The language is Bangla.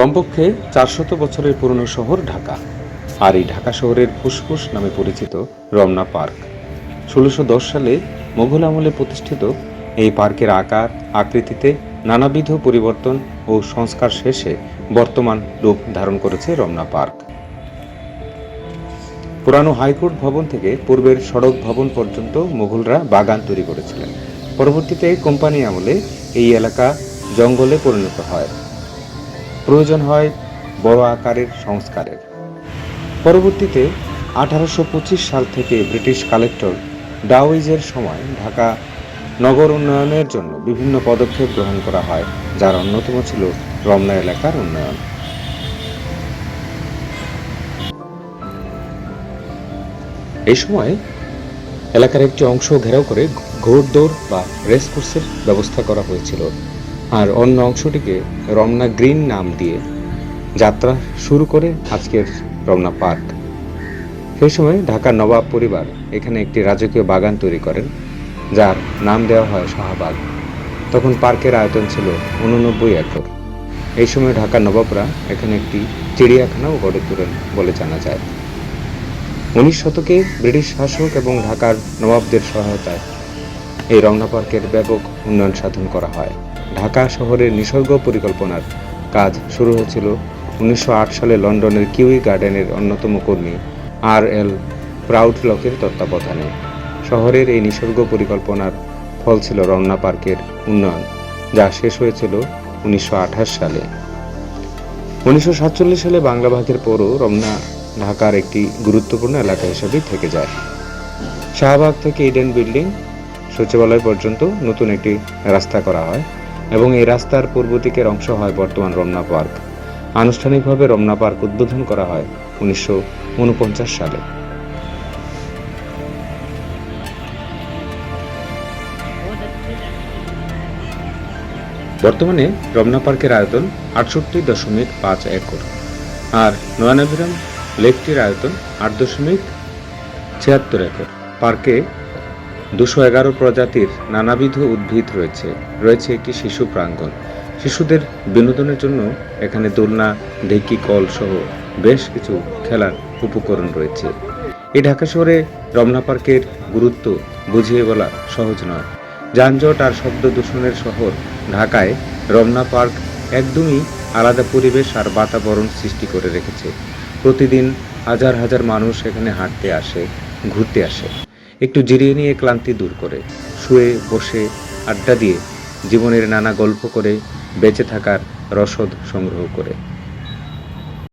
কমপক্ষে 400 বছরের পুরনো শহর ঢাকা। আর এই ঢাকা শহরের ফুসফুস নামে পরিচিত রমনা পার্ক। 1610 সালে মোগল আমলে প্রতিষ্ঠিত এই পার্কের আকার আকৃতিতে নানাবিধ পরিবর্তন ও সংস্কার শেষে বর্তমান রূপ ধারণ করেছে রমনা পার্ক। পুরানো হাইকোর্ট ভবন থেকে পূর্বের সড়ক ভবন পর্যন্ত মুঘলরা বাগান তৈরি করেছিলেন। পরবর্তীতে কোম্পানি আমলে এই এলাকা জঙ্গলে পরিণত হয়। প্রয়োজন হয় বড় আকারের সংস্কারের। পরবর্তীতে 1825 সাল থেকে ব্রিটিশ কালেক্টর ডাওয়িজের সময় ঢাকা নগর উন্নয়নের জন্য বিভিন্ন পদক্ষেপ গ্রহণ করা হয়, যার অন্যতম ছিল রমনা এলাকার উন্নয়ন। এই সময় এলাকার একটি অংশ ঘেরাও করে ঘোড়দৌড় বা রেসকোর্সের ব্যবস্থা করা হয়েছিল, আর অন্য অংশটিকে রমনা গ্রিন নাম দিয়ে যাত্রা শুরু করে আজকের রমনা পার্ক। সেই সময় ঢাকার নবাব পরিবার এখানে একটি রাজকীয় বাগান তৈরি করেন, যার নাম দেওয়া হয় শাহবাগ। তখন পার্কের আয়তন ছিল 89 একর। এই সময় ঢাকার নবাবরা এখানে একটি চিড়িয়াখানাও গড়ে তোলেন বলে জানা যায়। 19 শতকে ব্রিটিশ শাসক এবং ঢাকার নবাবদের সহায়তায় এই রমনা পার্কের ব্যাপক উন্নয়ন সাধন করা হয়। ঢাকা শহরের নিসর্গ পরিকল্পনার কাজ শুরু হয়েছিল 1908 সালে লন্ডনের কিউই গার্ডেনের অন্যতম কর্মী আর.এল. প্রাউডলকের তত্ত্বাবধানে। শহরের এই নিসর্গ পরিকল্পনার ফল ছিল রমনা পার্কের উন্নয়ন, যা শেষ হয়েছিল 1928 সালে। 1947 সালে বাংলা ভাগের পরও রমনা ঢাকার একটি গুরুত্বপূর্ণ এলাকা হিসেবে থেকে যায়। শাহবাগ থেকে ইডেন বিল্ডিং সচিবালয় পর্যন্ত নতুন একটি রাস্তা করা হয় এবং এই রাস্তার পূর্ব দিকের অংশ হয় বর্তমান রমনা পার্ক। আনুষ্ঠানিকভাবে রমনা পার্ক উদ্বোধন করা হয় 1949 সালে। বর্তমানে রমনা পার্কের আয়তন 68.5 একর, আর নয়নাভিরাম লেকটির আয়তন 8.76 একর। পার্কে 211 প্রজাতির নানাবিধ উদ্ভিদ রয়েছে একটি শিশু প্রাঙ্গণ। শিশুদের বিনোদনের জন্য এখানে দোলনা, ঢেকি কল সহ বেশ কিছু খেলার উপকরণ রয়েছে। এই ঢাকা শহরে রমনা পার্কের গুরুত্ব বুঝিয়ে বলা সহজ নয়। যানজট আর শব্দ দূষণের শহর ঢাকায় রমনা পার্ক একদমই আলাদা পরিবেশ আর বাতাবরণ সৃষ্টি করে রেখেছে। প্রতিদিন হাজার হাজার মানুষ এখানে হাঁটতে আসে, ঘুরতে আসে, একটু জিরিয়ে নিয়ে ক্লান্তি দূর করে, শুয়ে বসে আড্ডা দিয়ে জীবনের নানা গল্প করে, বেঁচে থাকার রসদ সংগ্রহ করে।